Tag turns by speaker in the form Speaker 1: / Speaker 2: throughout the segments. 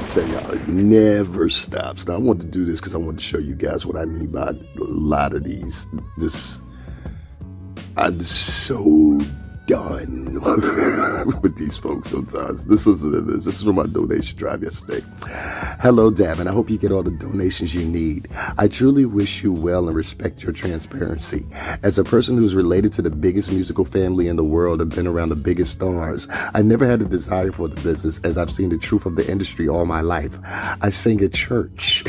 Speaker 1: Tell y'all, it never stops. Now, I want to do this because I want to show you guys what I mean by a lot of these. I'm so done with these folks sometimes. Listen to this. This is from my donation drive yesterday. Hello, Davin. I hope you get all the donations you need. I truly wish you well and respect your transparency. As a person who's related to the biggest musical family in the world and been around the biggest stars, I never had a desire for the business as I've seen the truth of the industry all my life. I sing at church.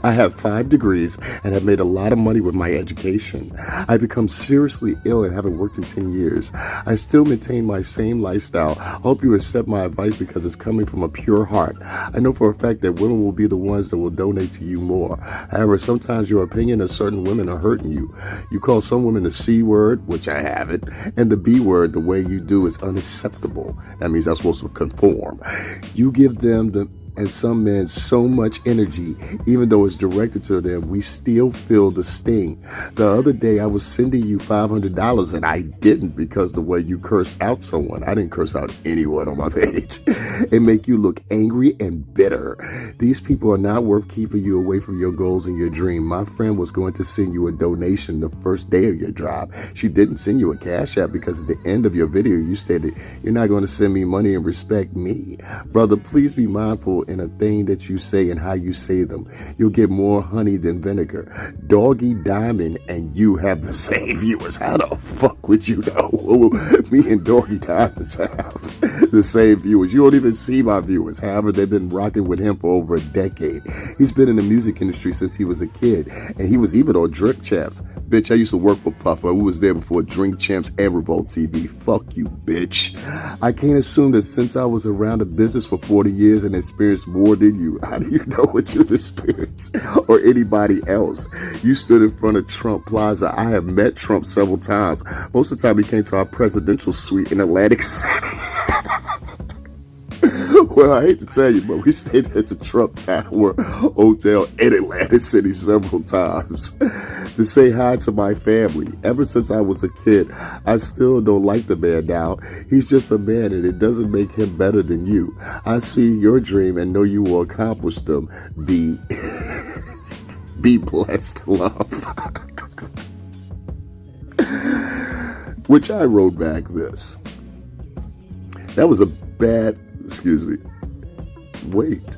Speaker 1: I have 5 degrees and have made a lot of money with my education. I've become seriously ill and haven't worked in 10 years. I still maintain my same lifestyle. I hope you accept my advice because it's coming from a pure heart. I know for a fact that women will be the ones that will donate to you more. However, sometimes your opinion of certain women are hurting you. You call some women the C word, which I haven't, and the B word the way you do is unacceptable. That means I'm supposed to conform. You give them and some men so much energy, even though it's directed to them, we still feel the sting. The other day I was sending you $500 and I didn't because the way you cursed out someone. I didn't curse out anyone on my page. It make you look angry and bitter. These people are not worth keeping you away from your goals and your dream. My friend was going to send you a donation the first day of your drive. She didn't send you a cash app because at the end of your video you stated, you're not going to send me money and respect me. Brother, please be mindful in a thing that you say and how you say them. You'll get more honey than vinegar. Doggy Diamond and you have the same viewers. How the fuck would you know? Me and Doggy Diamonds have the same viewers. You don't even see my viewers. However, they've been rocking with him for over a decade. He's been in the music industry since he was a kid, and he was even on Drink Champs. Bitch, I used to work for Puffer, who was there before Drink Champs and Revolt TV. Fuck you, bitch. I can't assume that since I was around the business for 40 years and experienced more than you. How do you know what you've experienced or anybody else? You stood in front of Trump Plaza. I have met Trump several times. Most of the time he came to our presidential suite in Atlantic City. Well, I hate to tell you, but we stayed at the Trump Tower Hotel in Atlantic City several times to say hi to my family. Ever since I was a kid, I still don't like the man now. He's just a man and it doesn't make him better than you. I see your dream and know you will accomplish them. Be blessed, love. Which I wrote back this. That was a bad... Excuse me. Wait.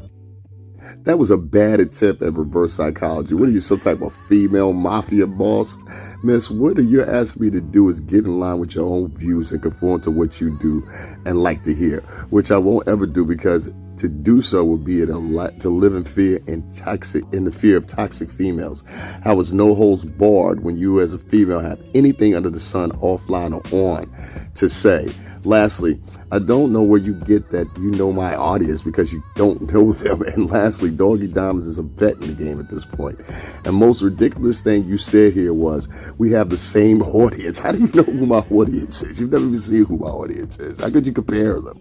Speaker 1: That was a bad attempt at reverse psychology. What are you, some type of female mafia boss? Miss, what are you asking me to do is get in line with your own views and conform to what you do and like to hear, which I won't ever do because to do so would be to live in fear and in the fear of toxic females. How is no holds barred when you as a female have anything under the sun offline or on to say. Lastly, I don't know where you get that you know my audience because you don't know them. And lastly, Doggy Diamonds is a vet in the game at this point. And most ridiculous thing you said here was, we have the same audience. How do you know who my audience is? You've never even seen who my audience is. How could you compare them?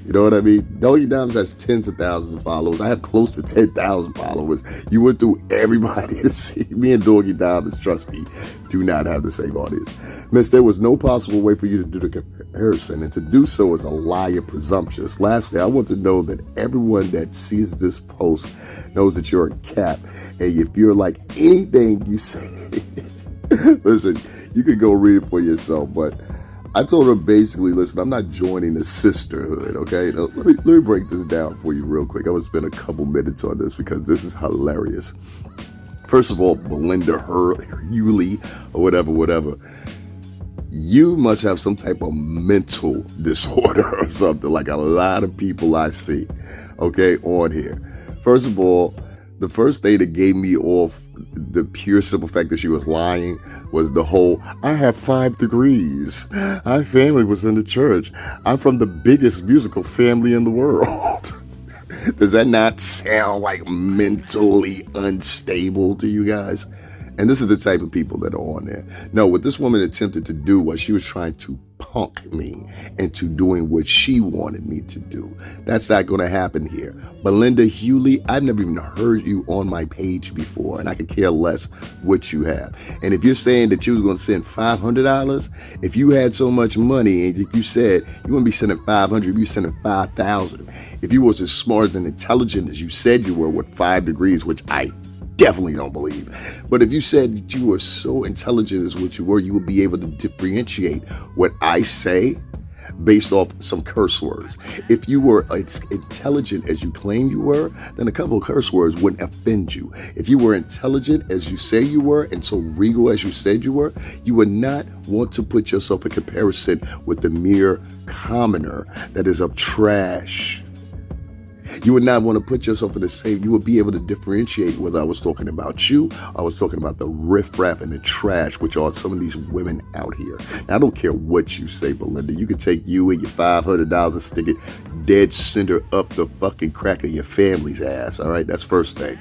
Speaker 1: You know what I mean? Doggy Diamonds has tens of thousands of followers. I have close to 10,000 followers. You went through everybody to see. Me and Doggy Diamonds, trust me, do not have the same audience. Miss, there was no possible way for you to do the comparison, and to do so is a lie and presumptuous. Lastly, I want to know that everyone that sees this post knows that you're a cap, and if you're like anything you say, listen, you can go read it for yourself, but I told her basically, listen, I'm not joining the sisterhood, okay? Now, let me break this down for you real quick. I want to spend a couple minutes on this because this is hilarious. First of all, Belinda Hurley, or whatever, you must have some type of mental disorder or something, like a lot of people I see, okay, on here. First of all, the first thing that gave me off the pure simple fact that she was lying was the whole, I have 5 degrees. My family was in the church. I'm from the biggest musical family in the world. Does that not sound like mentally unstable to you guys? And this is the type of people that are on there. No, what this woman attempted to do was she was trying to punk me into doing what she wanted me to do. That's not going to happen here. Belinda Hewley, I've never even heard you on my page before, and I could care less what you have. And if you're saying that you was going to send $500, if you had so much money and if you said you wouldn't be sending 500, you sending 5,000. If you was as smart and intelligent as you said you were with 5 degrees, which I definitely don't believe. But if you said that you were so intelligent as what you were, you would be able to differentiate what I say based off some curse words. If you were as intelligent as you claim you were, then a couple of curse words wouldn't offend you. If you were intelligent as you say you were and so regal as you said you were, you would not want to put yourself in comparison with the mere commoner that is of trash. You would not want to put yourself in the same. You would be able to differentiate whether I was talking about you, I was talking about the riffraff and the trash, which are some of these women out here. Now, I don't care what you say, Belinda. You can take you and your $500 and stick it dead center up the fucking crack of your family's ass. All right, that's first thing.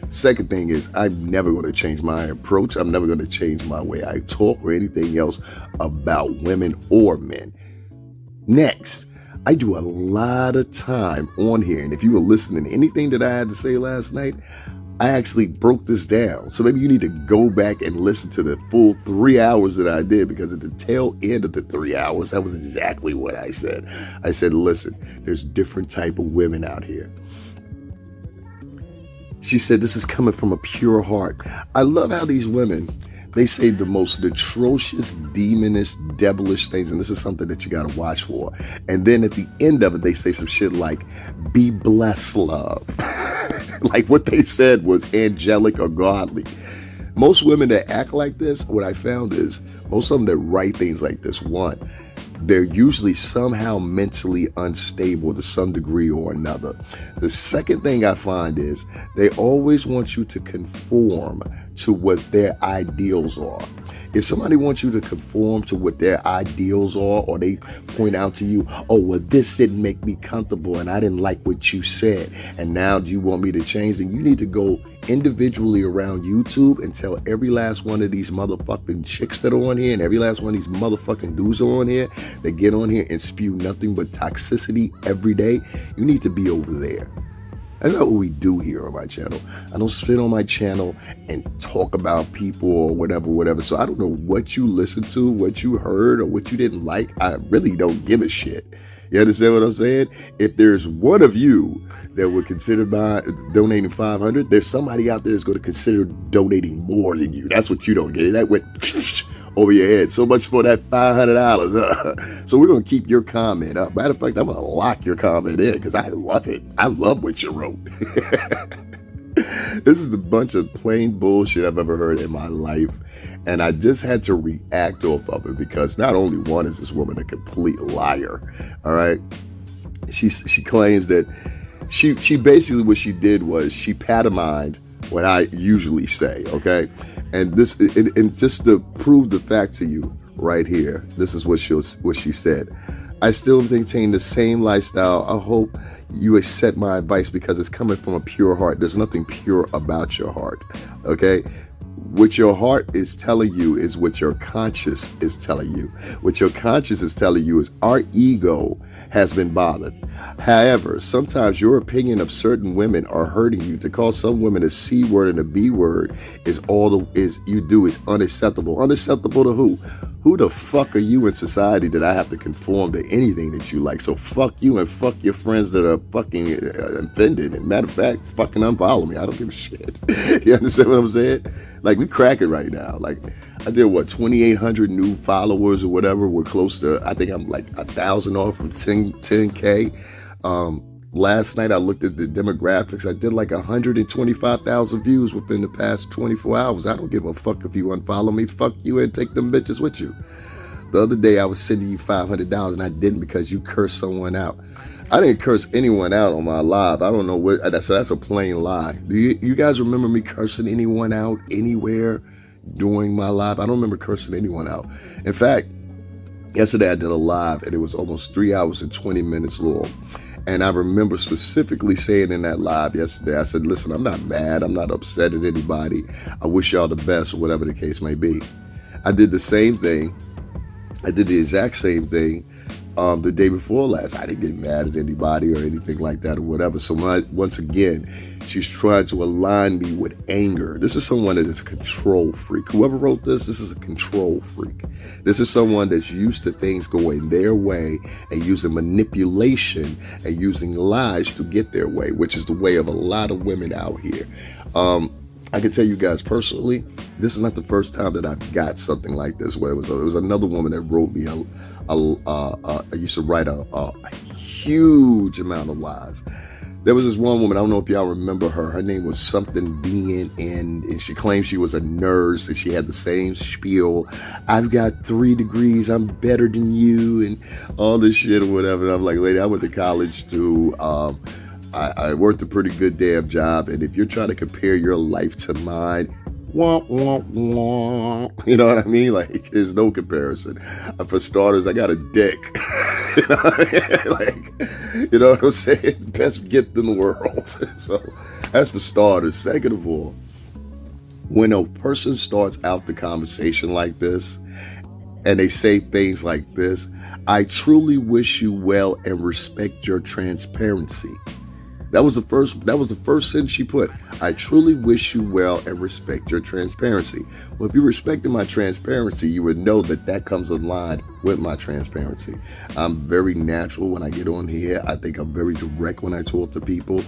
Speaker 1: Second thing is, I'm never going to change my approach. I'm never going to change my way I talk or anything else about women or men. Next, I do a lot of time on here, and if you were listening to anything that I had to say last night, I actually broke this down. So maybe you need to go back and listen to the full 3 hours that I did, because at the tail end of the 3 hours, that was exactly what I said. I said, listen, there's different type of women out here. She said, this is coming from a pure heart. I love how these women, they say the most atrocious, demonish, devilish things, and this is something that you got to watch for. And then at the end of it, they say some shit like, be blessed, love. Like what they said was angelic or godly. Most women that act like this, what I found is, most of them that write things like this, one, they're usually somehow mentally unstable to some degree or another. The second thing I find is they always want you to conform to what their ideals are. If somebody wants you to conform to what their ideals are, or they point out to you, oh, well, this didn't make me comfortable and I didn't like what you said, and now do you want me to change? Then you need to go individually around YouTube and tell every last one of these motherfucking chicks that are on here and every last one of these motherfucking dudes are on here that get on here and spew nothing but toxicity every day. You need to be over there. That's not what we do here on my channel. I don't sit on my channel and talk about people or whatever. So I don't know what you listened to, what you heard, or what you didn't like. I really don't give a shit. You understand what I'm saying? If there's one of you that would consider donating $500, there's somebody out there that's going to consider donating more than you. That's what you don't get. That went over your head. So much for that $500. So we're going to keep your comment up. Matter of fact, I'm going to lock your comment in because I love it. I love what you wrote. This is a bunch of plain bullshit I've ever heard in my life. And I just had to react off of it because not only one is this woman a complete liar. All right. She claims that she basically, what she did was she pantomimed what I usually say. Okay. And this, and just to prove the fact to you right here, this is what she said. I still maintain the same lifestyle. I hope you accept my advice because it's coming from a pure heart. There's nothing pure about your heart. Okay. What your heart is telling you is what your conscience is telling you. What your conscience is telling you is our ego has been bothered. However, sometimes your opinion of certain women are hurting you. To call some women a C word and a B word is unacceptable. Unacceptable to who? Who the fuck are you in society that I have to conform to anything that you like? So fuck you and fuck your friends that are fucking offended. And matter of fact, fucking unfollow me. I don't give a shit. You understand what I'm saying? Like, we crack it right now. Like, I did 2,800 new followers or whatever. We're close to, I think I'm like 1,000 off from 10K. Last night I looked at the demographics. I did like 125,000 views within the past 24 hours. I don't give a fuck if you unfollow me. Fuck you and take them bitches with you. The other day I was sending you $500 and I didn't because you cursed someone out. I didn't curse anyone out on my live. I don't know what, that's a plain lie. Do you guys remember me cursing anyone out anywhere during my live? I don't remember cursing anyone out. In fact, yesterday I did a live and it was almost 3 hours and 20 minutes long. And I remember specifically saying in that live yesterday, I said, listen, I'm not mad. I'm not upset at anybody. I wish y'all the best or whatever the case may be. I did the same thing. I did the exact same thing the day before last. I didn't get mad at anybody or anything like that or whatever. So once again, she's trying to align me with anger. This is someone that is a control freak. Whoever wrote this is a control freak. This is someone that's used to things going their way and using manipulation and using lies to get their way, which is the way of a lot of women out here. I can tell you guys personally, this is not the first time that I've got something like this. Where it was another woman that wrote me I used to write a huge amount of lies. There was this one woman, I don't know if y'all remember her. Her name was something Being, and she claimed she was a nurse, and she had the same spiel. I've got 3 degrees, I'm better than you, and all this shit or whatever. And I'm like, lady, I went to college too. I worked a pretty good damn job, and if you're trying to compare your life to mine, wah, wah, wah. You know what I mean? Like, there's no comparison. For starters, I got a dick. You know what I mean? Like, you know what I'm saying? Best gift in the world. So that's for starters. Second of all, when a person starts out the conversation like this, and they say things like this, I truly wish you well and respect your transparency. That was the first sentence she put. I truly wish you well and respect your transparency. Well, if you respected my transparency, you would know that that comes in line with my transparency. I'm very natural when I get on here. I think I'm very direct when I talk to people.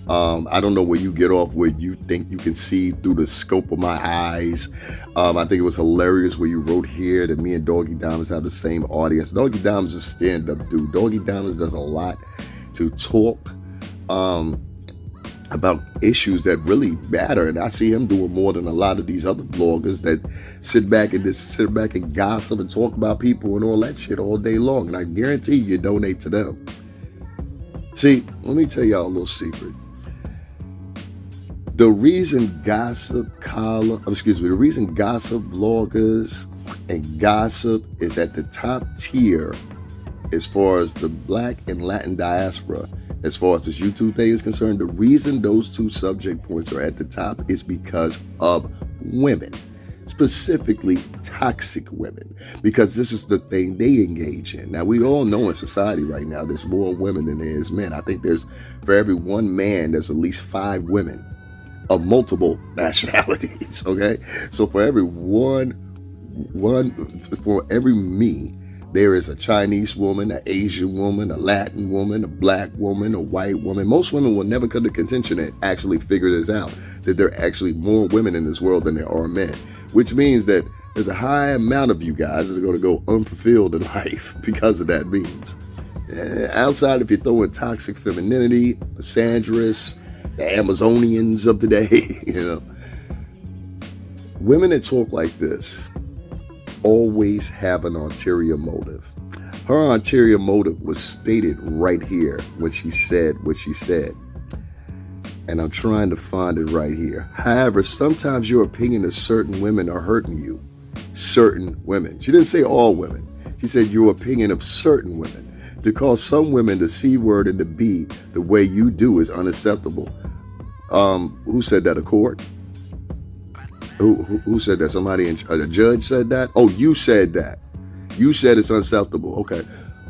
Speaker 1: I don't know where you get off where you think you can see through the scope of my eyes. I think it was hilarious where you wrote here that me and Doggy Diamonds have the same audience. Doggy Diamonds is a stand-up dude. Doggy Diamonds does a lot to talk about issues that really matter, and I see him doing more than a lot of these other bloggers that sit back and gossip and talk about people and all that shit all day long. And I guarantee you donate to them. See, let me tell y'all a little secret. The reason gossip bloggers and gossip is at the top tier as far as the Black and Latin diaspora, as far as this YouTube thing is concerned, the reason those 2 subject points are at the top is because of women, specifically toxic women, because this is the thing they engage in. Now, we all know in society right now, there's more women than there is men. I think for every 1 man, there's at least 5 women of multiple nationalities, okay? So for every for every me, there is a Chinese woman, an Asian woman, a Latin woman, a black woman, a white woman. Most women will never come to contention and actually figure this out, that there are actually more women in this world than there are men, which means that there's a high amount of you guys that are going to go unfulfilled in life because of that means. Outside, if you throw in toxic femininity, misandrous, the Amazonians of today, you know, women that talk like this always have an ulterior motive. Her ulterior motive was stated right here when she said what she said. And I'm trying to find it right here. However, sometimes your opinion of certain women are hurting you. Certain women. She didn't say all women. She said your opinion of certain women. To call some women the C word and the B the way you do is unacceptable. Who said that? A court? Who said that? Somebody, a judge said that? Oh, you said that. You said it's unacceptable. Okay.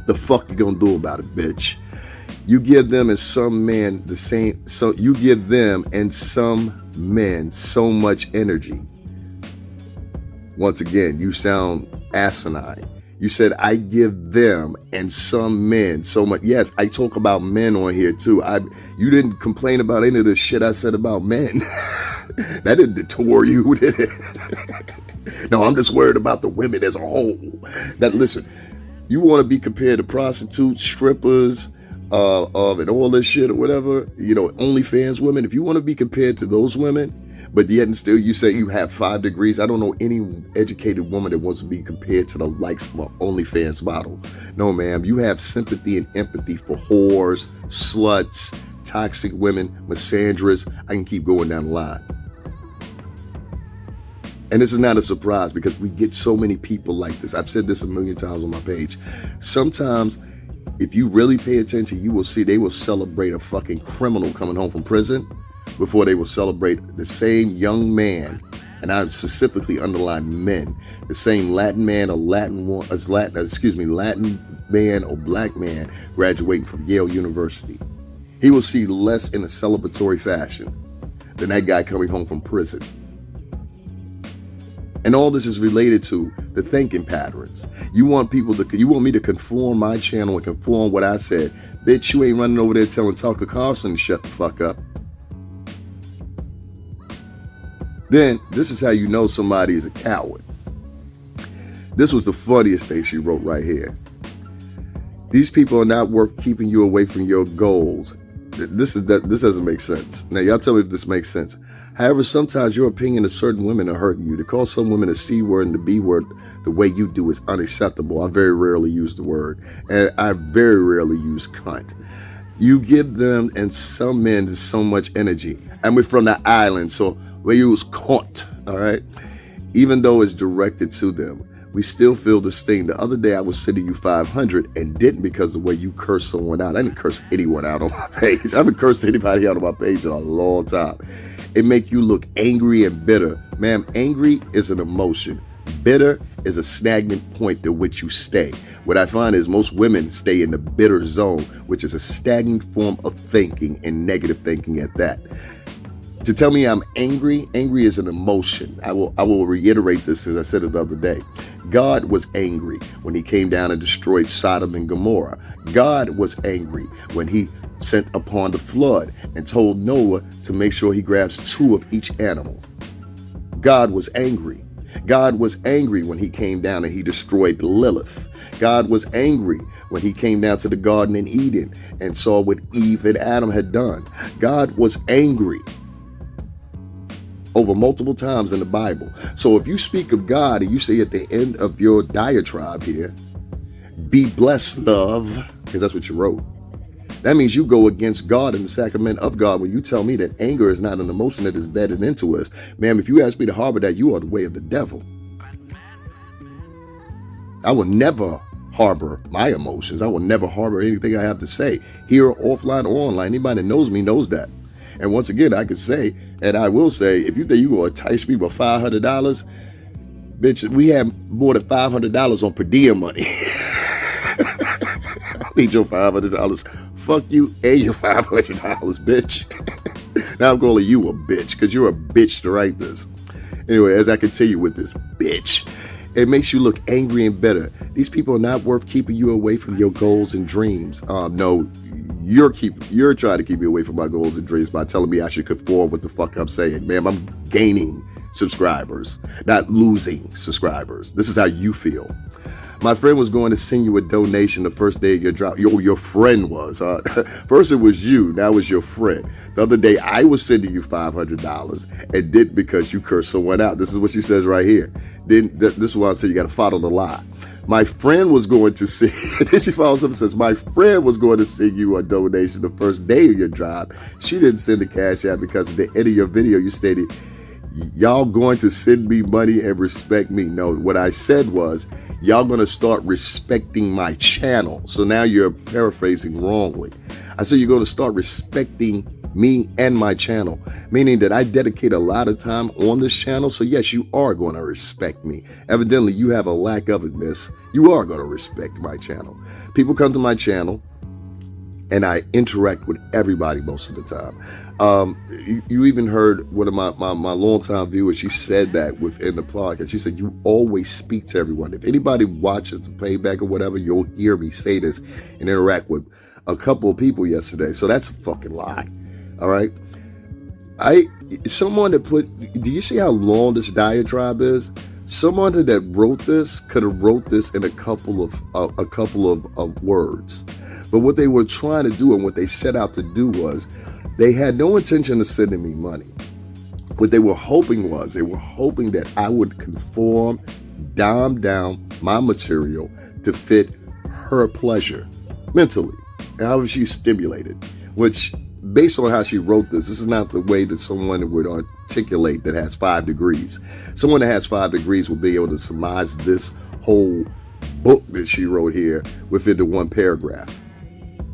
Speaker 1: The fuck you gonna do about it, bitch? You give them and some men the same, so you give them and some men so much energy. Once again, you sound asinine. You said, I give them and some men so much. Yes, I talk about men on here too. You didn't complain about any of the shit I said about men. That didn't deter you, did it? No, I'm just worried about the women as a whole. That, listen, you want to be compared to prostitutes, strippers, and all this shit or whatever, you know, OnlyFans women. If you want to be compared to those women, but yet and still you say you have 5 degrees, I don't know any educated woman that wants to be compared to the likes of an OnlyFans model. No, ma'am, you have sympathy and empathy for whores, sluts, toxic women, misandrous. I can keep going down the line. And this is not a surprise because we get so many people like this. I've said this a million times on my page. Sometimes if you really pay attention, you will see they will celebrate a fucking criminal coming home from prison before they will celebrate the same young man, and I specifically underline men, the same Latin man or Latin man or black man graduating from Yale University. He will see less in a celebratory fashion than that guy coming home from prison. And all this is related to the thinking patterns. You want me to conform my channel and conform what I said. Bitch, you ain't running over there telling Tucker Carlson to shut the fuck up. Then this is how you know somebody is a coward. This was the funniest thing she wrote right here. These people are not worth keeping you away from your goals. This doesn't make sense. Now y'all tell me if this makes sense. However, sometimes your opinion of certain women are hurting you. To call some women a C word and the B word the way you do is unacceptable. I very rarely use the word, and I very rarely use cunt. You give them and some men so much energy. And we're from the island, so we use cunt, all right? Even though it's directed to them, we still feel the sting. The other day I was sending you 500 and didn't because of the way you cursed someone out. I didn't curse anyone out on my page. I haven't cursed anybody out on my page in a long time. It make you look angry and bitter. Ma'am, angry is an emotion. Bitter is a stagnant point to which you stay. What I find is most women stay in the bitter zone, which is a stagnant form of thinking and negative thinking at that. To tell me I'm angry is an emotion. I will reiterate this as I said it the other day. God was angry when he came down and destroyed Sodom and Gomorrah. God was angry when he sent upon the flood and told Noah to make sure he grabs 2 of each animal. God was angry. God was angry when he came down and he destroyed Lilith. God was angry when he came down to the Garden in Eden and saw what Eve and Adam had done. God was angry over multiple times in the Bible. So if you speak of God and you say at the end of your diatribe here, be blessed, love, because that's what you wrote. That means you go against God and the sacrament of God when you tell me that anger is not an emotion that is embedded into us. Ma'am, if you ask me to harbor that, you are the way of the devil. I will never harbor my emotions. I will never harbor anything I have to say, here, offline, or online. Anybody that knows me knows that. And once again, I could say, and I will say, if you think you're going to entice me with $500, bitch, we have more than $500 on per diem money. I need your $500. Fuck you and your $500, bitch. Now I'm calling you a bitch because you're a bitch to write this. Anyway, as I continue with this bitch, it makes you look angry and bitter. These people are not worth keeping you away from your goals and dreams. No, you're trying to keep me away from my goals and dreams by telling me I should conform with the fuck I'm saying. Ma'am, I'm gaining subscribers, not losing subscribers. This is how you feel. My friend was going to send you a donation the first day of your drop. Your friend was. First it was you, now it's your friend. The other day I was sending you $500 and didn't because you cursed someone out. This is what she says right here. This is why I said you got to follow the lie. My friend was going to send, then she follows up and says, my friend was going to send you a donation the first day of your job. She didn't send the cash out because at the end of your video you stated, y'all going to send me money and respect me. No, what I said was, y'all going to start respecting my channel. So now you're paraphrasing wrongly. I said you're going to start respecting me and my channel, meaning that I dedicate a lot of time on this channel. So yes, you are going to respect me. Evidently, you have a lack of it, miss. You are going to respect my channel. People come to my channel and I interact with everybody most of the time. You even heard one of my longtime viewers, she said that within the podcast. She said, you always speak to everyone. If anybody watches the playback or whatever, you'll hear me say this and interact with a couple of people yesterday. So that's a fucking lie. All right. Someone that do you see how long this diatribe is? Someone that wrote this could have wrote this in a couple of words. But what they were trying to do and what they set out to do was they had no intention of sending me money. What they were hoping was that I would conform, dumb down my material to fit her pleasure mentally. And how was she stimulated? Which, based on how she wrote this is not the way that someone would articulate that has 5 degrees. Someone that has 5 degrees will be able to surmise this whole book that she wrote here within the one paragraph.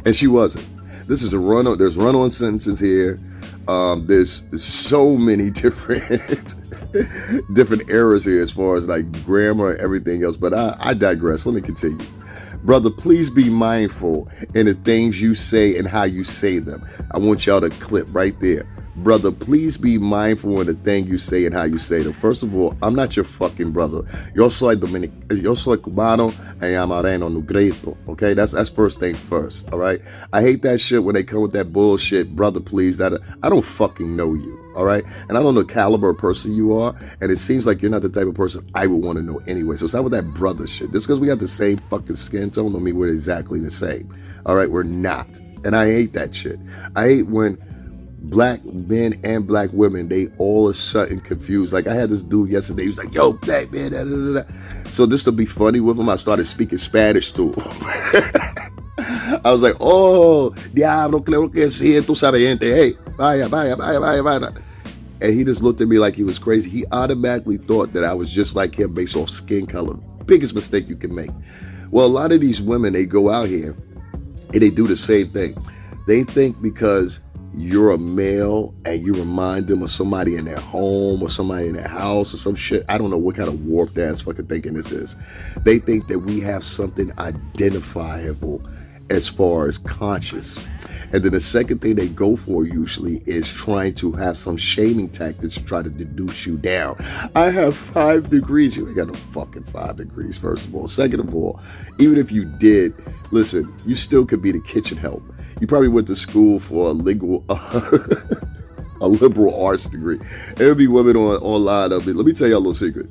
Speaker 1: And she wasn't. This is a run on. There's run on sentences here. There's so many different different errors here as far as like grammar and everything else. But I digress. Let me continue. Brother, please be mindful in the things you say and how you say them. I want y'all to clip right there. Brother, please be mindful in the thing you say and how you say them. First of all, I'm not your fucking brother. Yo soy cubano and I'm moreno negrito. Okay, that's first thing first. All right. I hate that shit when they come with that bullshit. Brother, please. That I don't fucking know you. All right. And I don't know the caliber of person you are. And it seems like you're not the type of person I would want to know anyway. So stop with that brother shit. Just because we got the same fucking skin tone don't mean we're exactly the same. All right. We're not. And I hate that shit. I hate when black men and black women, they all of a sudden confused. Like I had this dude yesterday, he was like, yo, black man, da, da, da. So just to be funny with him, I started speaking Spanish to him. I was like, oh, diablo, creo que sí, tú sabes, gente, hey, vaya. And he just looked at me like he was crazy. He automatically thought that I was just like him based off skin color. Biggest mistake you can make. Well, a lot of these women, they go out here and they do the same thing. They think because you're a male and you remind them of somebody in their home or somebody in their house or some shit. I don't know what kind of warped ass fucking thinking this is. They think that we have something identifiable as far as conscious. And then the second thing they go for usually is trying to have some shaming tactics to try to deduce you down. I have 5 degrees. You ain't got no fucking 5 degrees, first of all. Second of all, even if you did, listen, you still could be the kitchen help. You probably went to school for a liberal arts degree. There'll be women online of it. Let me tell you a little secret.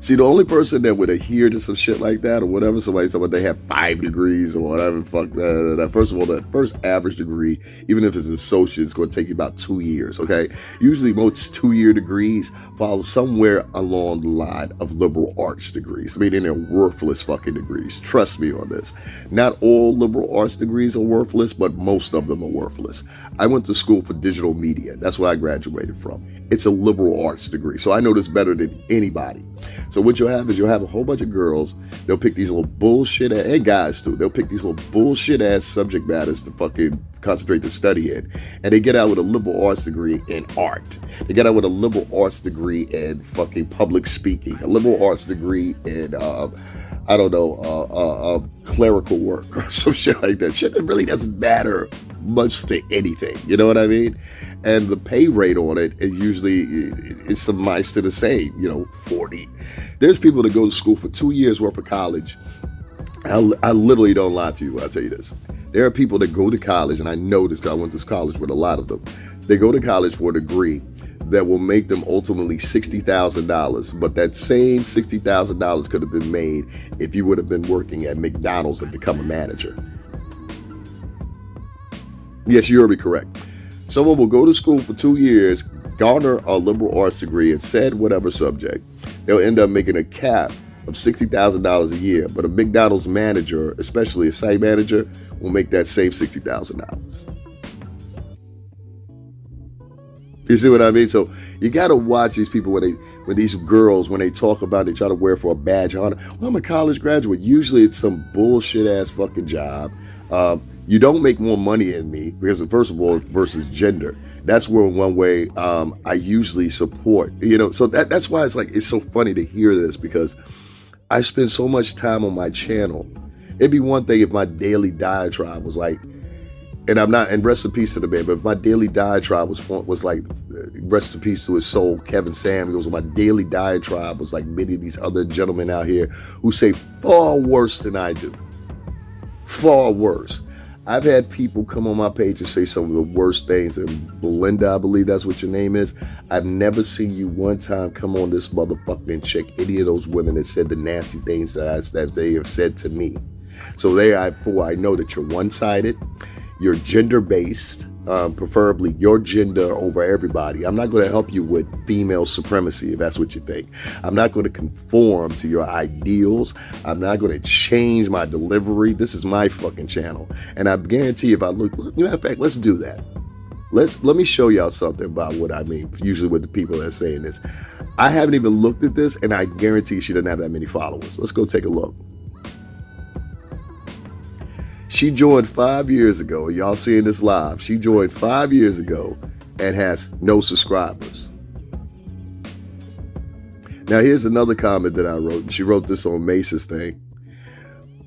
Speaker 1: See, the only person that would adhere to some shit like that or whatever, somebody's talking about they have 5 degrees or whatever, fuck that. First of all, the first average degree, even if it's an associate, it's going to take you about 2 years, okay? Usually most 2-year degrees follow somewhere along the line of liberal arts degrees. I mean, they're worthless fucking degrees. Trust me on this. Not all liberal arts degrees are worthless, but most of them are worthless. I went to school for digital media. That's what I graduated from. It's a liberal arts degree, so I know this better than anybody. So what you'll have is you'll have a whole bunch of girls. They'll pick these little bullshit and guys too. They'll pick these little bullshit ass subject matters to fucking concentrate to study in, and they get out with a liberal arts degree in art. They get out with a liberal arts degree in fucking public speaking, a liberal arts degree in clerical work or some shit like that. Shit that really doesn't matter much to anything. You know what I mean? And the pay rate on it is usually is some mice to the same, 40. There's people that go to school for 2 years worth of college. I literally don't lie to you when I tell you this. There are people that go to college, and I know this because I went to college with a lot of them. They go to college for a degree that will make them ultimately $60,000. But that same $60,000 could have been made if you would have been working at McDonald's and become a manager. Yes, you heard me correct. Someone will go to school for 2 years, garner a liberal arts degree in said whatever subject. They'll end up making a cap of $60,000 a year. But a McDonald's manager, especially a site manager, will make that same $60,000. You see what I mean? So you got to watch these people when these girls, when they talk about it, they try to wear it for a badge of honor. Well, I'm a college graduate. Usually it's some bullshit ass fucking job. You don't make more money than me because, first of all, versus gender. That's where one way I usually support. So that's why it's so funny to hear this, because I spend so much time on my channel. It'd be one thing if my daily diatribe was like, and I'm not, and rest in peace to the man, but if my daily diatribe was like, rest in peace to his soul, Kevin Samuels, or my daily diatribe was like many of these other gentlemen out here who say far worse than I do. Far worse. I've had people come on my page and say some of the worst things. And Belinda, I believe that's what your name is. I've never seen you one time come on this motherfucker and check any of those women that said the nasty things that they have said to me. So therefore, I know that you're one-sided. You're gender-based, preferably your gender over everybody. I'm not going to help you with female supremacy, if that's what you think. I'm not going to conform to your ideals. I'm not going to change my delivery. This is my fucking channel. And I guarantee if I look, in fact, let's do that. Let me show y'all something about what I mean, usually with the people that are saying this. I haven't even looked at this, and I guarantee she doesn't have that many followers. Let's go take a look. She joined 5 years ago. Y'all seeing this live. She joined 5 years ago and has no subscribers. Now, here's another comment that I wrote. She wrote this on Mace's thing.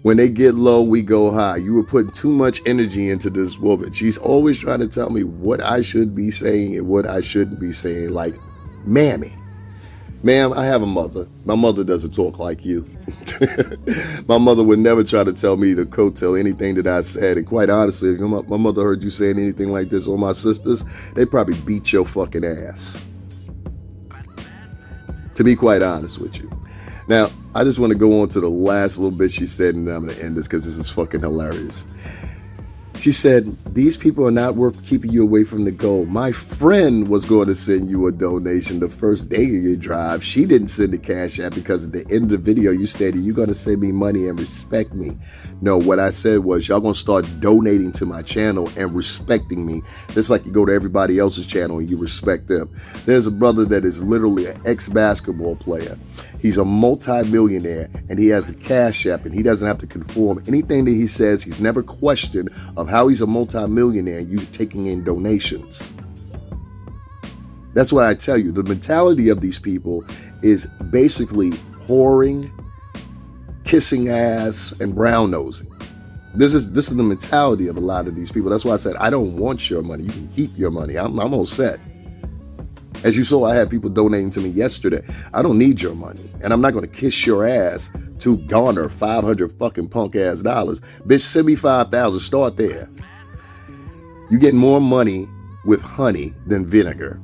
Speaker 1: When they get low, we go high. You were putting too much energy into this woman. She's always trying to tell me what I should be saying and what I shouldn't be saying. Like, mammy. Ma'am, I have a mother. My mother doesn't talk like you. My mother would never try to tell me to coattail anything that I said. And quite honestly, if my mother heard you saying anything like this on my sisters, they'd probably beat your fucking ass. To be quite honest with you. Now, I just want to go on to the last little bit she said, and I'm going to end this because this is fucking hilarious. She said, these people are not worth keeping you away from the goal. My friend was going to send you a donation the first day of your drive. She didn't send the cash app because at the end of the video, you stated, you're going to send me money and respect me. No, what I said was, y'all going to start donating to my channel and respecting me. Just like you go to everybody else's channel and you respect them. There's a brother that is literally an ex-basketball player. He's a multi-millionaire and he has a cash app and he doesn't have to conform anything that he says. He's never questioned of how he's a multi-millionaire and you taking in donations. That's what I tell you. The mentality of these people is basically whoring, kissing ass, and brown nosing. This is the mentality of a lot of these people. That's why I said, I don't want your money. You can keep your money. I'm all set. As you saw, I had people donating to me yesterday. I don't need your money. And I'm not going to kiss your ass to garner 500 fucking punk ass dollars. Bitch, send me 5,000. Start there. You get more money with honey than vinegar.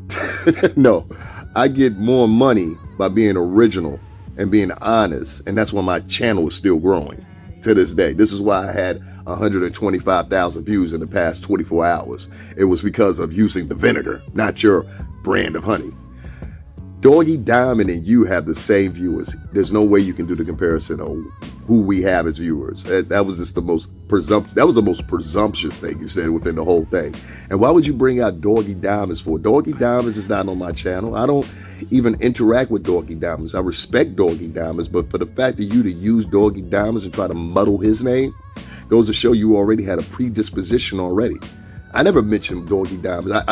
Speaker 1: No, I get more money by being original and being honest. And that's why my channel is still growing to this day. This is why I had 125,000 views in the past 24 hours. It was because of using the vinegar, not your brand of honey. Doggy Diamond and you have the same viewers. There's no way you can do the comparison of who we have as viewers. That was just the most presumptuous thing you said within the whole thing. And why would you bring out Doggy Diamonds for? Doggy Diamonds is not on my channel. I don't even interact with Doggy Diamonds. I respect Doggy Diamonds, but for the fact that you to use Doggy Diamonds and try to muddle his name goes to show you already had a predisposition already. I never mentioned Doggy Diamonds.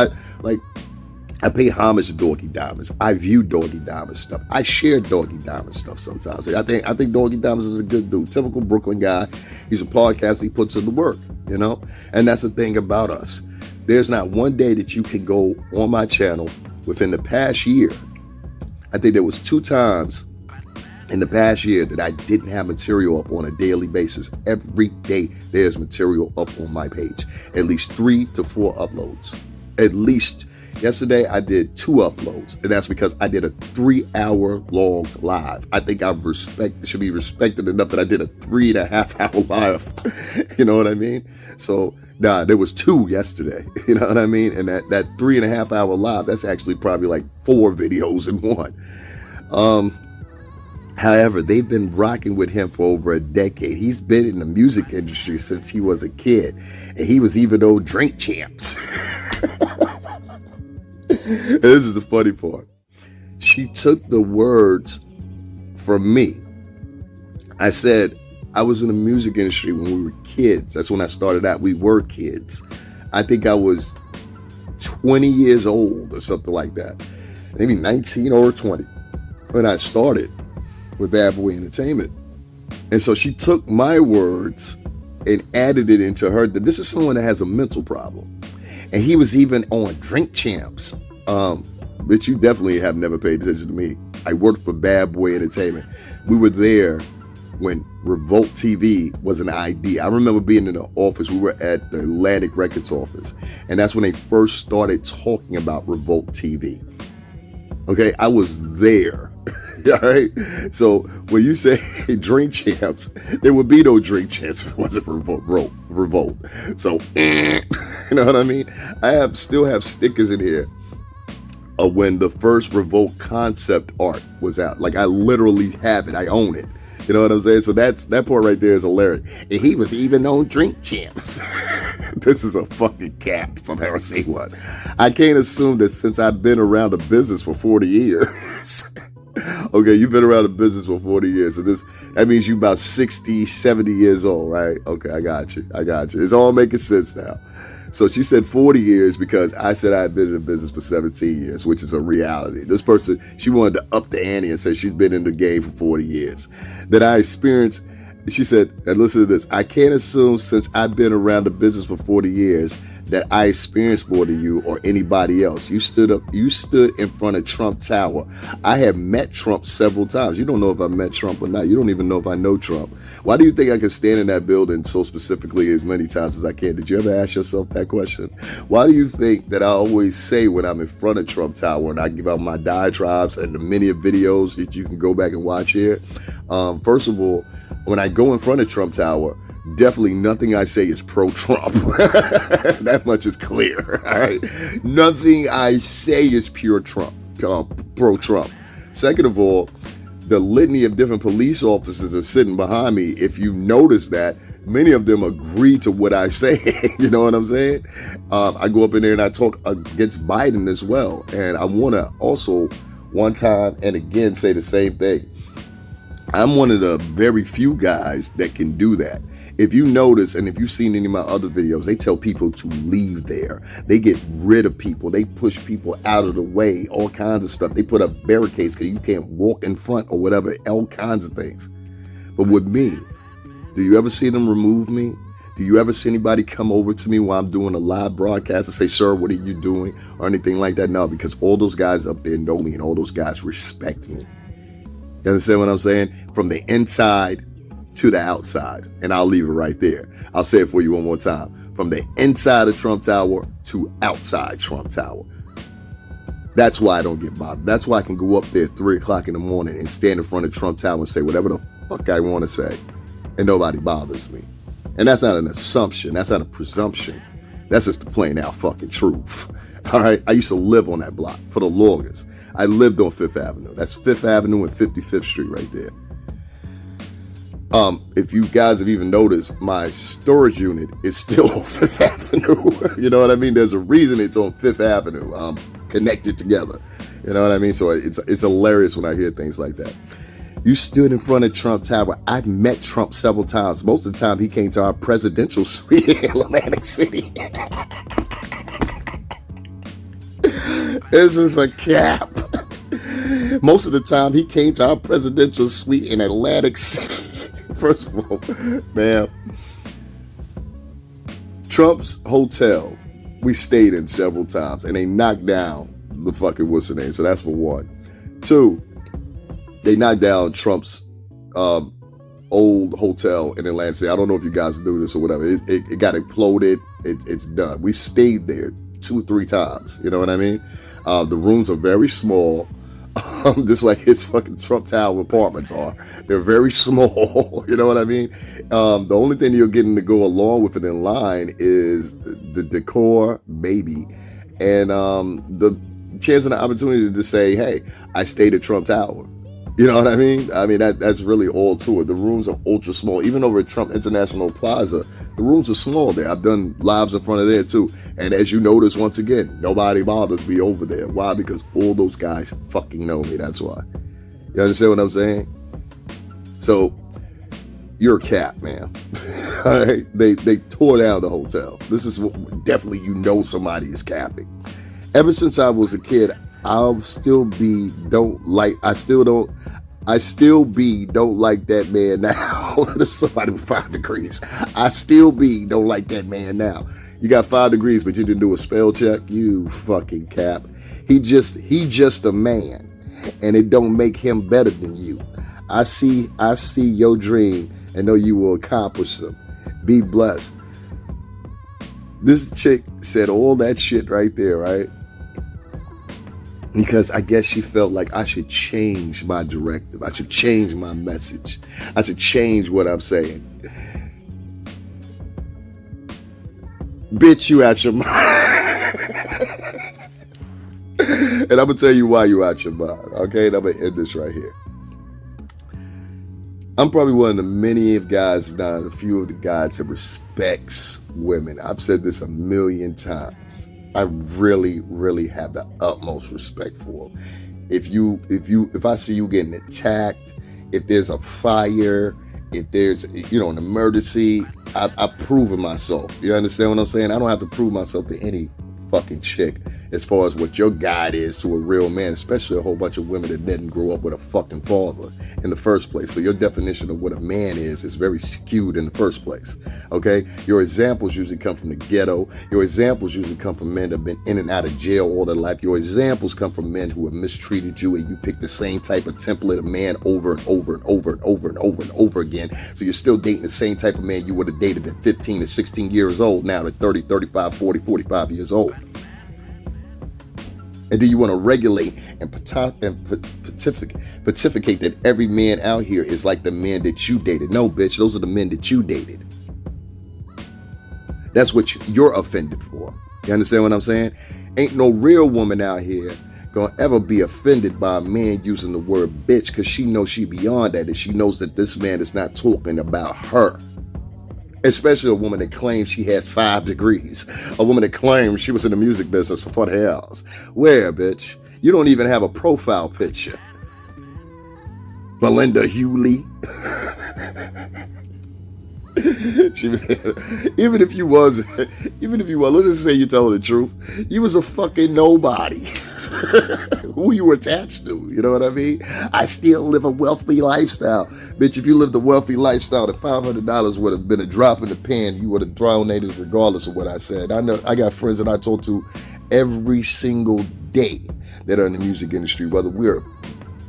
Speaker 1: I pay homage to Doggy Diamonds. I view Doggy Diamonds stuff. I share Doggy Diamonds stuff sometimes. I think Doggy Diamonds is a good dude. Typical Brooklyn guy. He's a podcast. He puts in the work, you know? And that's the thing about us. There's not one day that you can go on my channel within the past year. I think there was 2 times in the past year that I didn't have material up on a daily basis. Every day there's material up on my page. At least 3 to 4 uploads. At least. Yesterday, I did 2 uploads, and that's because I did a 3-hour-long live. I think should be respected enough that I did a 3.5-hour live. You know what I mean? So, there was 2 yesterday. You know what I mean? And that 3.5-hour live, that's actually probably like 4 videos in one. However, they've been rocking with him for over a decade. He's been in the music industry since he was a kid, and he was even on Drink Champs. This is the funny part. She took the words from me. I said, I was in the music industry when we were kids. That's when I started out. We were kids. I think I was 20 years old or something like that. Maybe 19 or 20 when I started with Bad Boy Entertainment. And so she took my words and added it into her. This is someone that has a mental problem. And he was even on Drink Champs. But you definitely have never paid attention to me. I worked for Bad Boy Entertainment. We were there when Revolt TV was an idea. I remember being in the office. We were at the Atlantic Records office. And that's when they first started talking about Revolt TV. Okay, I was there. All right. So when you say Drink Champs, there would be no Drink Champs if it wasn't Revolt. So, you know what I mean? I still have stickers in here of when the first Revolt concept art was out. Like, I literally have it. I own it. You know what I'm saying? So that part right there is hilarious. And he was even on Drink Champs. This is a fucking cap if I've ever seen one. I can't assume that since I've been around the business for 40 years, Okay, you've been around the business for 40 years. So that means you about 60, 70 years old, right? Okay, I got you. It's all making sense now. So she said 40 years because I said I had been in the business for 17 years, which is a reality. This person, she wanted to up the ante and say she's been in the game for 40 years. That I experienced, she said, and listen to this, I can't assume since I've been around the business for 40 years that I experienced more than you or anybody else. You stood in front of Trump Tower. I have met Trump several times. You don't know if I met Trump or not. You don't even know if I know Trump. Why do you think I can stand in that building so specifically as many times as I can? Did you ever ask yourself that question? Why do you think that I always say when I'm in front of Trump Tower and I give out my diatribes and the many videos that you can go back and watch here? First of all, when I go in front of Trump Tower, definitely nothing I say is pro-Trump. That much is clear. All right. Nothing I say is pure Trump, pro-Trump. Second of all, the litany of different police officers are sitting behind me. If you notice that, many of them agree to what I say. You know what I'm saying? I go up in there and I talk against Biden as well. And I want to also one time and again say the same thing. I'm one of the very few guys that can do that. If you notice, and if you've seen any of my other videos, they tell people to leave there. They get rid of people. They push people out of the way, all kinds of stuff. They put up barricades because you can't walk in front or whatever, all kinds of things. But with me, do you ever see them remove me? Do you ever see anybody come over to me while I'm doing a live broadcast and say, sir, what are you doing? Or anything like that? No, because all those guys up there know me and all those guys respect me. You understand what I'm saying? From the inside to the outside. And I'll leave it right there. I'll say it for you one more time. From the inside of Trump Tower to outside Trump Tower. That's why I don't get bothered. That's why I can go up there at 3 o'clock in the morning and stand in front of Trump Tower and say whatever the fuck I want to say. And nobody bothers me. And that's not an assumption. That's not a presumption. That's just the plain out fucking truth. All right. I used to live on that block for the longest. I lived on Fifth Avenue. That's Fifth Avenue and 55th Street right there. If you guys have even noticed, my storage unit is still on Fifth Avenue. You know what I mean? There's a reason it's on Fifth Avenue, connected together. You know what I mean? So it's hilarious when I hear things like that. You stood in front of Trump Tower. I've met Trump several times. Most of the time he came to our presidential suite in Atlantic City. This is a cap. Most of the time he came to our presidential suite in Atlantic City. First of all, man, Trump's hotel, we stayed in several times, and they knocked down the fucking what's the name. So that's for one. Two, they knocked down Trump's old hotel in Atlantic City. I don't know if you guys do this or whatever. It got imploded. It's done. We stayed there 2 or 3 times. You know what I mean? The rooms are very small. Just like his fucking Trump Tower apartments are. They're very small. You know what I mean? The only thing you're getting to go along with it in line is the decor, maybe, and the chance and the opportunity to say, hey, I stayed at Trump Tower. You know what I mean? I mean, that's really all to it. The rooms are ultra small. Even over at Trump International Plaza, the rooms are small there. I've done lives in front of there too. And as you notice, once again, nobody bothers me over there. Why? Because all those guys fucking know me. That's why. You understand what I'm saying? So, you're a cap, man. All right? They tore down the hotel. This is what, definitely, you know, somebody is capping. Ever since I was a kid, don't like that man now. There's somebody with 5 degrees. Don't like that man now. You got 5 degrees, but you didn't do a spell check? You fucking cap. He just a man, and it don't make him better than you. I see your dream and know you will accomplish them. Be blessed. This chick said all that shit right there, right? Because I guess she felt like I should change my directive. I should change my message. I should change what I'm saying. Bitch, you out your mind. And I'm going to tell you why you out your mind. Okay? And I'm going to end this right here. I'm probably one of the many guys, if not a few of the guys that respects women. I've said this a million times. I really, really have the utmost respect for them. If I see you getting attacked, if there's a fire, if there's, an emergency, I've proven myself. You understand what I'm saying? I don't have to prove myself to any fucking chick as far as what your guide is to a real man, especially a whole bunch of women that didn't grow up with a fucking father in the first place. So your definition of what a man is very skewed in the first place. Okay? Your examples usually come from the ghetto. Your examples usually come from men that have been in and out of jail all their life. Your examples come from men who have mistreated you, and you pick the same type of template of man over and over and over and over and over and over again. So you're still dating the same type of man you would have dated at 15 to 16 years old, now at 30, 35, 40, 45 years old. And then you want to regulate and pontificate that every man out here is like the men that you dated. No, bitch, those are the men that you dated. That's what you're offended for. You understand what I'm saying? Ain't no real woman out here gonna ever be offended by a man using the word bitch, because she knows she beyond that, and she knows that this man is not talking about her. Especially a woman that claims she has 5 degrees. A woman that claims she was in the music business for 40 years. Where, bitch? You don't even have a profile picture. Belinda Hewley. Even if you was, let's just say you told the truth, you was a fucking nobody. Who you were attached to, you know what I mean? I still live a wealthy lifestyle. Bitch, if you lived a wealthy lifestyle, that $500 would have been a drop in the pan. You would have donated regardless of what I said. I know I got friends that I talk to every single day that are in the music industry, whether we're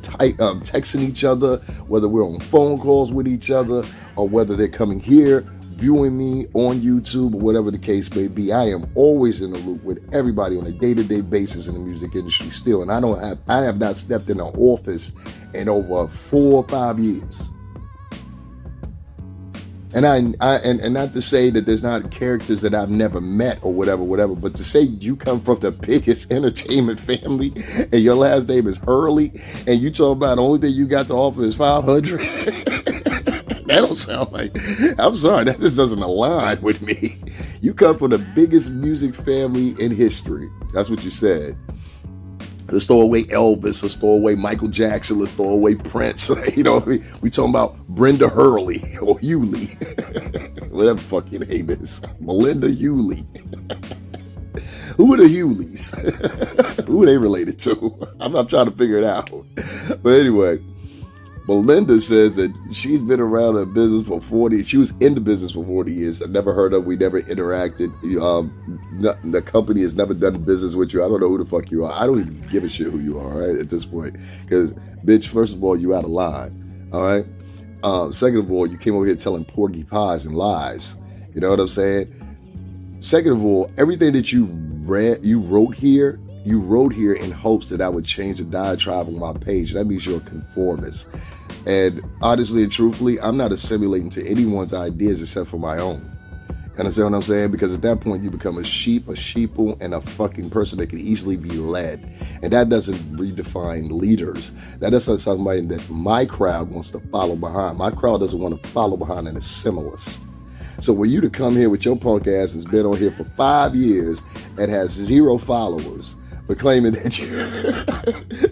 Speaker 1: texting each other, whether we're on phone calls with each other, or whether they're coming here, viewing me on YouTube, or whatever the case may be. I am always in the loop with everybody on a day-to-day basis in the music industry still. And I have not stepped in an office in over 4 or 5 years. And and not to say that there's not characters that I've never met or whatever, but to say you come from the biggest entertainment family and your last name is Hurley and you talk about the only thing you got to offer is 500. That don't sound like, I'm sorry, that just doesn't align with me. You come from the biggest music family in history. That's what you said. Let's throw away Elvis, let's throw away Michael Jackson, let's throw away Prince. You know what I mean? We talking about Brenda Hurley or Hewley. Whatever the fuck your name is. Melinda Hewley. Who are the Hewleys? Who are they related to? I'm trying to figure it out. But anyway, Belinda says that she's been around in business for 40. She was in the business for 40 years. I never heard of. We never interacted. The company has never done business with you. I don't know who the fuck you are. I don't even give a shit who you are, right, at this point. Because, bitch, first of all, you out of line. All right. Second of all, you came over here telling porky pies and lies. You know what I'm saying? Second of all, everything that you wrote here in hopes that I would change the diatribe on my page. That means you're a conformist. And honestly and truthfully, I'm not assimilating to anyone's ideas except for my own. You understand what I'm saying? Because at that point, you become a sheeple, and a fucking person that can easily be led. And that doesn't redefine leaders. That doesn't somebody that my crowd wants to follow behind. My crowd doesn't want to follow behind an assimilalist. So for you to come here with your punk ass that's been on here for 5 years and has 0 followers, but claiming that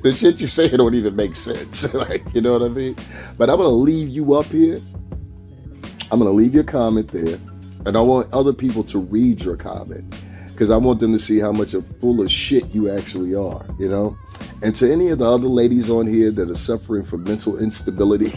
Speaker 1: the shit you say don't even make sense. Like, you know what I mean? But I'm going to leave you up here. I'm going to leave your comment there. And I want other people to read your comment, because I want them to see how much full of shit you actually are, you know? And to any of the other ladies on here that are suffering from mental instability,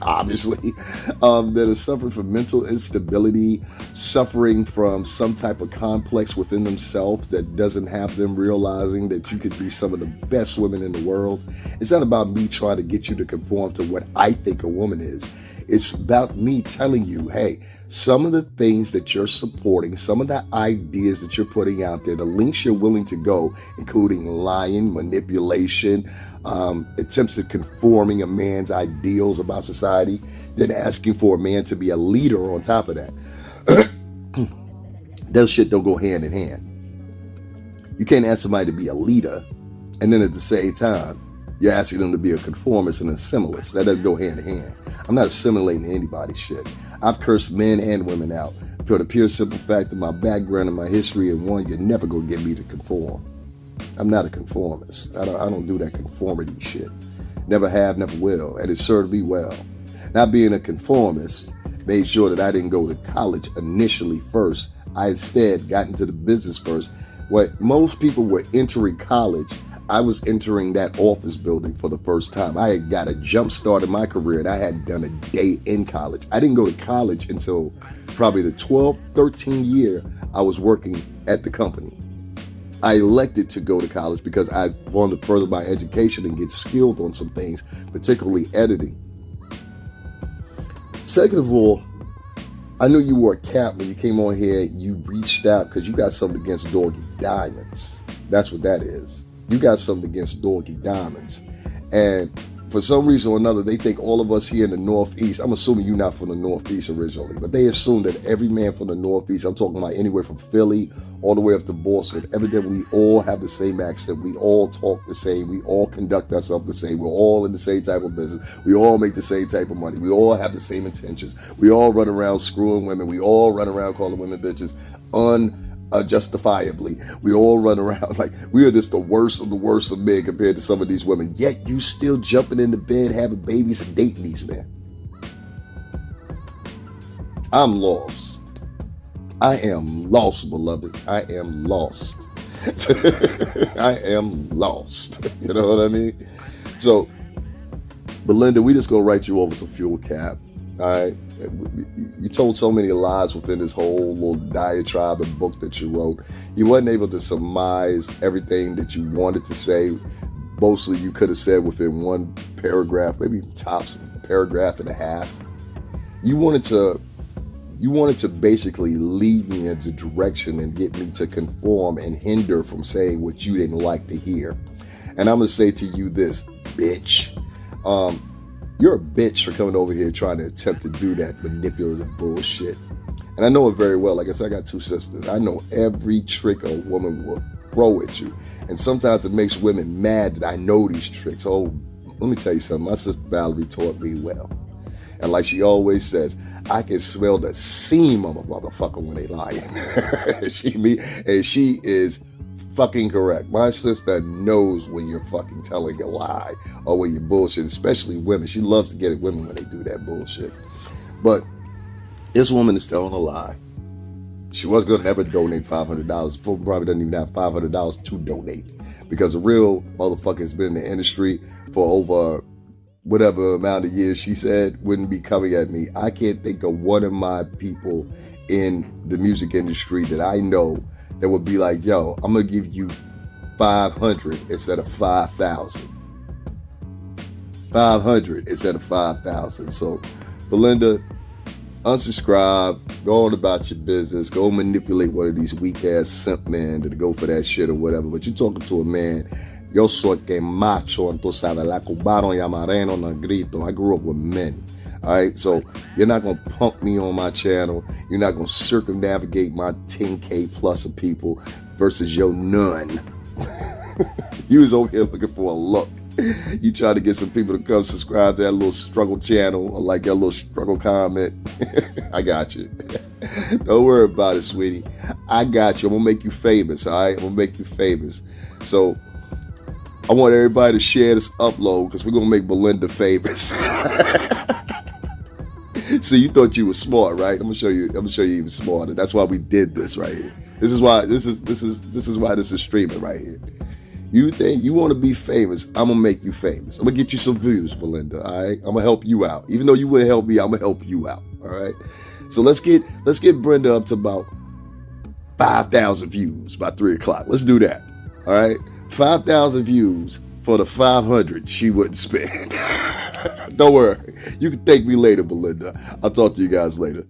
Speaker 1: obviously, that are suffering from mental instability, suffering from some type of complex within themselves that doesn't have them realizing that you could be some of the best women in the world. It's not about me trying to get you to conform to what I think a woman is. It's about me telling you, hey, some of the things that you're supporting, some of the ideas that you're putting out there, the links you're willing to go, including lying, manipulation, attempts at conforming a man's ideals about society, then asking for a man to be a leader on top of that. Those shit don't go hand in hand. You can't ask somebody to be a leader and then at the same time, you're asking them to be a conformist and a assimilalist. That doesn't go hand in hand. I'm not assimilating anybody's shit. I've cursed men and women out for the pure simple fact of my background and my history, and one, you're never going to get me to conform. I'm not a conformist. I don't do that conformity shit. Never have, never will, and it served me well. Not being a conformist made sure that I didn't go to college initially first. I instead got into the business first. What most people were entering college, I was entering that office building for the first time. I had got a jump start in my career, and I hadn't done a day in college. I didn't go to college until probably the 12th, 13th year I was working at the company. I elected to go to college because I wanted to further my education and get skilled on some things, particularly editing. Second of all, I knew you were a cat when you came on here. You reached out because you got something against Doggy Diamonds. That's what that is. You got something against Doggy Diamonds. And for some reason or another, they think all of us here in the Northeast, I'm assuming you're not from the Northeast originally, but they assume that every man from the Northeast, I'm talking about anywhere from Philly all the way up to Boston, evidently we all have the same accent. We all talk the same. We all conduct ourselves the same. We're all in the same type of business. We all make the same type of money. We all have the same intentions. We all run around screwing women. We all run around calling women bitches justifiably. We all run around like we are just the worst of men compared to some of these women. Yet you still jumping into bed, having babies, and dating these men. I'm lost. I am lost, beloved. I am lost. I am lost. You know what I mean? So, Belinda, we just gonna write you over some fuel cap. All right. You told so many lies within this whole little diatribe and book that you wrote. You wasn't able to surmise everything that you wanted to say. Mostly you could have said within one paragraph, maybe tops a paragraph and a half. You wanted to basically lead me in the direction and get me to conform and hinder from saying what you didn't like to hear. And I'm going to say to you this, bitch. You're a bitch for coming over here trying to attempt to do that manipulative bullshit. And I know it very well. Like I said, I got two sisters. I know every trick a woman will throw at you. And sometimes it makes women mad that I know these tricks. Oh, let me tell you something. My sister Valerie taught me well. And like she always says, I can smell the seam of a motherfucker when they lying. She is fucking correct. My sister knows when you're fucking telling a lie or when you're bullshit, especially women. She loves to get at women when they do that bullshit. But this woman is telling a lie. She was going to never donate $500. Probably doesn't even have $500 to donate because a real motherfucker has been in the industry for over whatever amount of years she said wouldn't be coming at me. I can't think of one of my people in the music industry that I know that would be like, yo, I'm going to give you 500 instead of 5,000. 500 instead of 5,000. So, Belinda, unsubscribe, go on about your business, go manipulate one of these weak-ass simp men to go for that shit or whatever. But you're talking to a man, yo soy que macho, entonces la cubano y amareno no grito. I grew up with men. All right, so you're not going to pump me on my channel. You're not going to circumnavigate my 10K plus of people versus your none. You was over here looking for a look. You try to get some people to come subscribe to that little struggle channel or like that little struggle comment. I got you. Don't worry about it, sweetie. I got you. I'm going to make you famous, all right? I'm going to make you famous. So I want everybody to share this upload because we're going to make Belinda famous. See, you thought you were smart, right? I'm gonna show you even smarter. That's why we did this right here. This is why this is streaming right here. You think you want to be famous? I'm gonna make you famous. I'm gonna get you some views, Belinda. All right, I'm gonna help you out. Even though you wouldn't help me, I'm gonna help you out. All right. So let's get Brenda up to about 5,000 views by 3 o'clock. Let's do that. All right, 5,000 views for the 500 she wouldn't spend. Don't worry. You can thank me later, Belinda. I'll talk to you guys later.